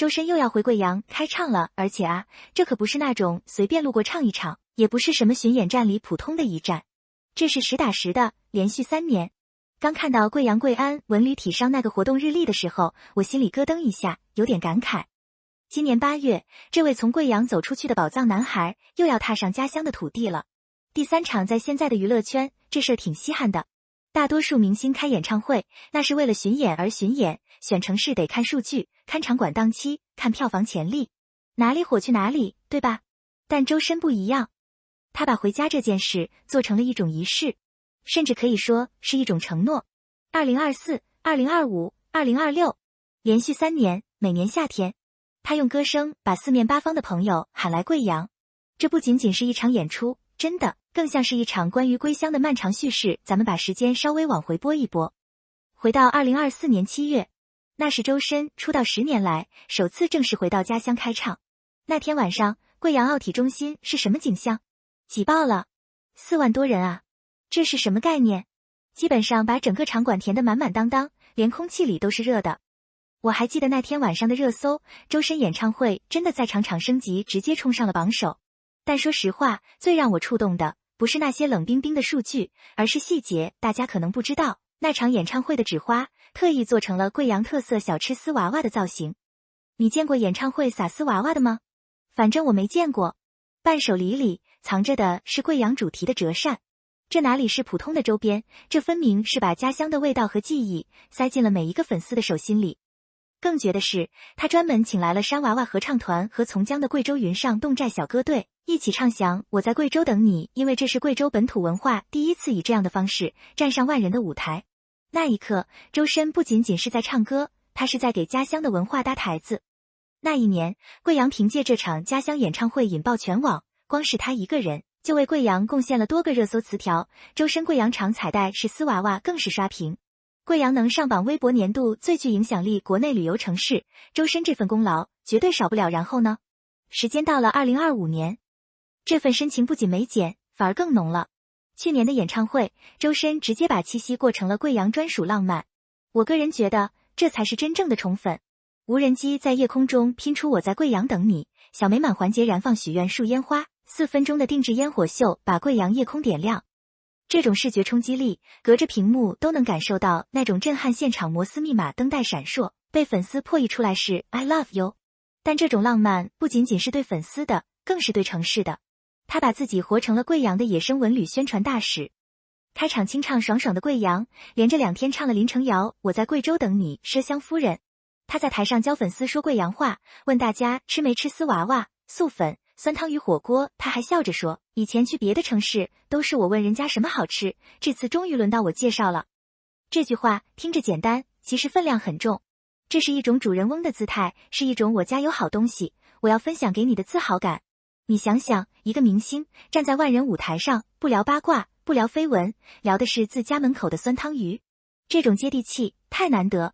周深又要回贵阳开唱了，而且啊，这可不是那种随便路过唱一场，也不是什么巡演站里普通的一站，这是实打实的，连续3年。刚看到贵阳贵安文旅体商那个活动日历的时候，我心里咯噔一下，有点感慨。今年8月，这位从贵阳走出去的宝藏男孩又要踏上家乡的土地了。第3场在现在的娱乐圈，这事儿挺稀罕的。大多数明星开演唱会，那是为了巡演而巡演，选城市得看数据，看场馆档期，看票房潜力，哪里火去哪里，对吧？但周深不一样，他把回家这件事做成了一种仪式，甚至可以说是一种承诺。2024、2025、2026，连续3年，每年夏天，他用歌声把四面八方的朋友喊来贵阳。这不仅仅是一场演出，真的更像是一场关于归乡的漫长叙事。咱们把时间稍微往回拨一拨，回到2024年7月，那是周深出道10年来首次正式回到家乡开唱。那天晚上，贵阳奥体中心是什么景象？挤爆了，4万多人啊！这是什么概念？基本上把整个场馆填得满满当当，连空气里都是热的。我还记得那天晚上的热搜，周深演唱会真的在场场升级，直接冲上了榜首。但说实话，最让我触动的不是那些冷冰冰的数据，而是细节。大家可能不知道，那场演唱会的纸花特意做成了贵阳特色小吃丝娃娃的造型。你见过演唱会撒丝娃娃的吗？反正我没见过。伴手礼里藏着的是贵阳主题的折扇，这哪里是普通的周边，这分明是把家乡的味道和记忆塞进了每一个粉丝的手心里。更绝的是，他专门请来了山娃娃合唱团和从江的贵州云上侗寨小歌队，一起唱响我在贵州等你，因为这是贵州本土文化第一次以这样的方式站上万人的舞台。那一刻，周深不仅仅是在唱歌，他是在给家乡的文化搭台子。那一年，贵阳凭借这场家乡演唱会引爆全网，光是他一个人就为贵阳贡献了多个热搜词条。周深贵阳场彩带是丝娃娃更是刷屏。贵阳能上榜微博年度最具影响力国内旅游城市，周深这份功劳绝对少不了。然后呢？时间到了2025年，这份深情不仅没减，反而更浓了。去年的演唱会，周深直接把七夕过成了贵阳专属浪漫。我个人觉得，这才是真正的宠粉。无人机在夜空中拼出我在贵阳等你，小美满环节燃放许愿树烟花，4分钟的定制烟火秀把贵阳夜空点亮。这种视觉冲击力，隔着屏幕都能感受到那种震撼现场，摩斯密码灯带闪烁，被粉丝破译出来是 I love you。 但这种浪漫不仅仅是对粉丝的，更是对城市的。他把自己活成了贵阳的野生文旅宣传大使。开场清唱爽爽的贵阳，连着2天唱了林城谣我在贵州等你，麝香夫人。他在台上教粉丝说贵阳话，问大家吃没吃丝娃娃、素粉、酸汤鱼火锅。他还笑着说，以前去别的城市都是我问人家什么好吃，这次终于轮到我介绍了。这句话听着简单，其实分量很重。这是一种主人翁的姿态，是一种我家有好东西，我要分享给你的自豪感。你想想，一个明星站在万人舞台上，不聊八卦，不聊绯闻，聊的是自家门口的酸汤鱼，这种接地气太难得。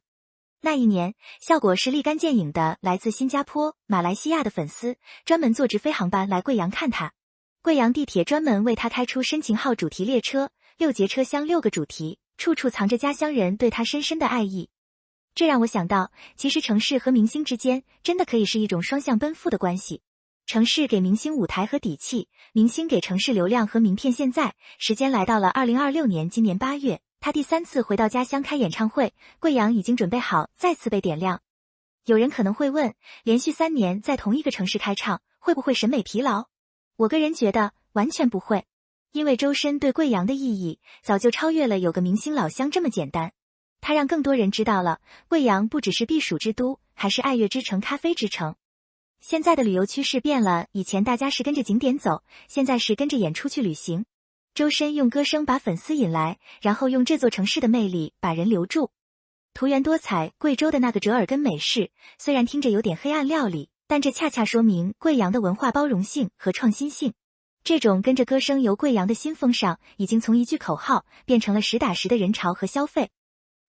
那一年，效果是立竿见影的，来自新加坡、马来西亚的粉丝专门坐直飞航班来贵阳看他。贵阳地铁专门为他开出深情号主题列车，6节车厢6个主题，处处藏着家乡人对他深深的爱意。这让我想到，其实城市和明星之间真的可以是一种双向奔赴的关系。城市给明星舞台和底气，明星给城市流量和名片。现在，时间来到了2026年，今年8月。他第3次回到家乡开演唱会，贵阳已经准备好再次被点亮。有人可能会问，连续3年在同一个城市开唱，会不会审美疲劳？我个人觉得完全不会，因为周深对贵阳的意义早就超越了有个明星老乡这么简单。他让更多人知道了，贵阳不只是避暑之都，还是爱乐之城、咖啡之城。现在的旅游趋势变了，以前大家是跟着景点走，现在是跟着演出去旅行。周深用歌声把粉丝引来，然后用这座城市的魅力把人留住。图源多彩，贵州的那个折耳根美式，虽然听着有点黑暗料理，但这恰恰说明贵阳的文化包容性和创新性。这种跟着歌声游贵阳的新风尚，已经从一句口号变成了实打实的人潮和消费。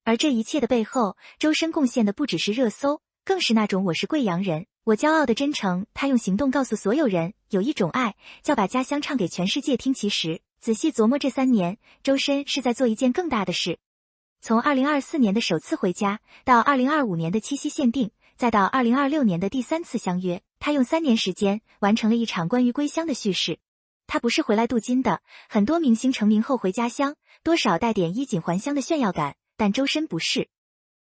而这一切的背后，周深贡献的不只是热搜，更是那种我是贵阳人，我骄傲的真诚。他用行动告诉所有人，有一种爱，叫把家乡唱给全世界听。其实仔细琢磨，这3年，周深是在做一件更大的事。从2024年的首次回家，到2025年的七夕限定，再到2026年的第3次相约，他用3年时间完成了一场关于归乡的叙事。他不是回来镀金的，很多明星成名后回家乡，多少带点衣锦还乡的炫耀感，但周深不是。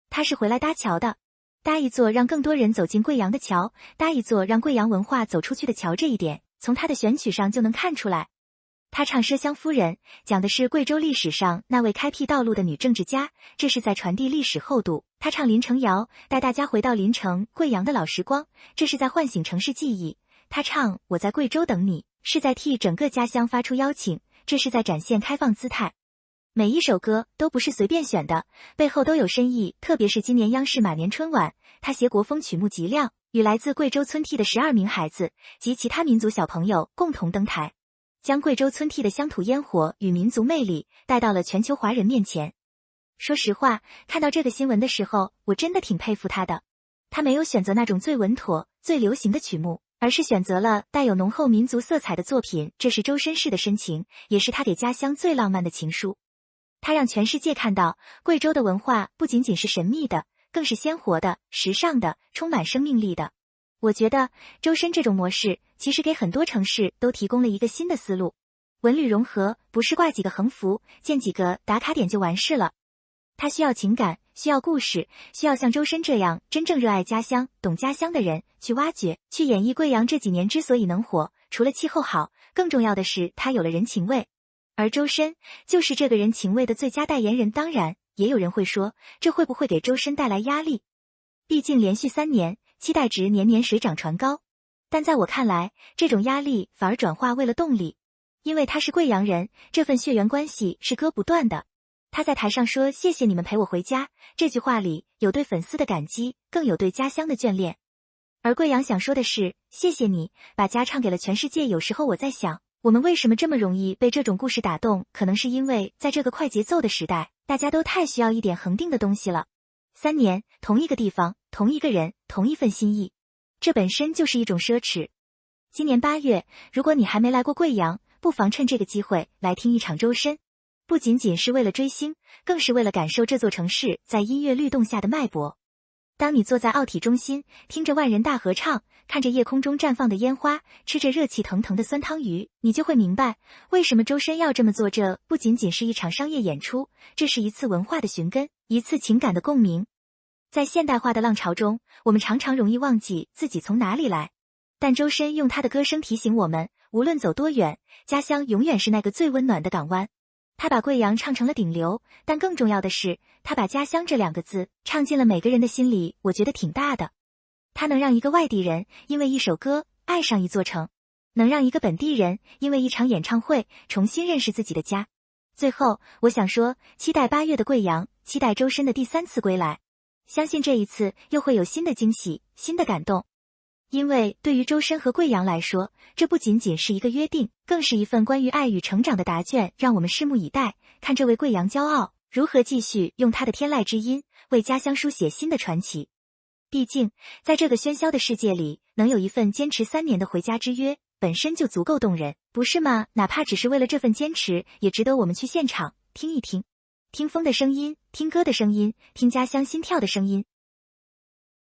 他是回来搭桥的，搭一座让更多人走进贵阳的桥，搭一座让贵阳文化走出去的桥，这一点从他的选曲上就能看出来。他唱《麝香夫人》，讲的是贵州历史上那位开辟道路的女政治家，这是在传递历史厚度。他唱《临城谣》，带大家回到临城贵阳的老时光，这是在唤醒城市记忆。他唱《我在贵州等你》，是在替整个家乡发出邀请，这是在展现开放姿态。每一首歌都不是随便选的，背后都有深意，特别是今年央视马年春晚，他携国风曲目极亮，与来自贵州村替的12名孩子及其他民族小朋友共同登台，将贵州村替的乡土烟火与民族魅力带到了全球华人面前。说实话，看到这个新闻的时候，我真的挺佩服他的。他没有选择那种最稳妥、最流行的曲目，而是选择了带有浓厚民族色彩的作品，这是周深式的深情，也是他给家乡最浪漫的情书。他让全世界看到，贵州的文化不仅仅是神秘的，更是鲜活的、时尚的、充满生命力的。我觉得周深这种模式其实给很多城市都提供了一个新的思路，文旅融合不是挂几个横幅，建几个打卡点就完事了。它需要情感，需要故事，需要像周深这样真正热爱家乡、懂家乡的人去挖掘、去演绎。贵阳这几年之所以能火，除了气候好，更重要的是它有了人情味，而周深就是这个人情味的最佳代言人。当然，也有人会说，这会不会给周深带来压力？毕竟连续3年，期待值年年水涨船高。但在我看来，这种压力反而转化为了动力，因为他是贵阳人，这份血缘关系是割不断的。他在台上说谢谢你们陪我回家，这句话里有对粉丝的感激，更有对家乡的眷恋。而贵阳想说的是，谢谢你把家唱给了全世界。有时候我在想，我们为什么这么容易被这种故事打动，可能是因为在这个快节奏的时代，大家都太需要一点恒定的东西了。3年，同一个地方，同一个人，同一份心意，这本身就是一种奢侈。今年8月，如果你还没来过贵阳，不妨趁这个机会来听一场周深，不仅仅是为了追星，更是为了感受这座城市在音乐律动下的脉搏。当你坐在奥体中心，听着万人大合唱，看着夜空中绽放的烟花，吃着热气腾腾的酸汤鱼，你就会明白，为什么周深要这么做。这不仅仅是一场商业演出，这是一次文化的寻根，一次情感的共鸣。在现代化的浪潮中，我们常常容易忘记自己从哪里来，但周深用他的歌声提醒我们，无论走多远，家乡永远是那个最温暖的港湾。他把贵阳唱成了顶流，但更重要的是，他把家乡这2个字唱进了每个人的心里，我觉得挺大的。他能让一个外地人因为一首歌爱上一座城，能让一个本地人因为一场演唱会重新认识自己的家。最后，我想说，期待8月的贵阳，期待周深的第3次归来。相信这一次又会有新的惊喜，新的感动。因为对于周深和贵阳来说，这不仅仅是一个约定，更是一份关于爱与成长的答卷，让我们拭目以待，看这位贵阳骄傲如何继续用他的天籁之音为家乡书写新的传奇。毕竟，在这个喧嚣的世界里，能有一份坚持3年的回家之约，本身就足够动人，不是吗？哪怕只是为了这份坚持，也值得我们去现场听一听，听风的声音，听歌的声音，听家乡心跳的声音。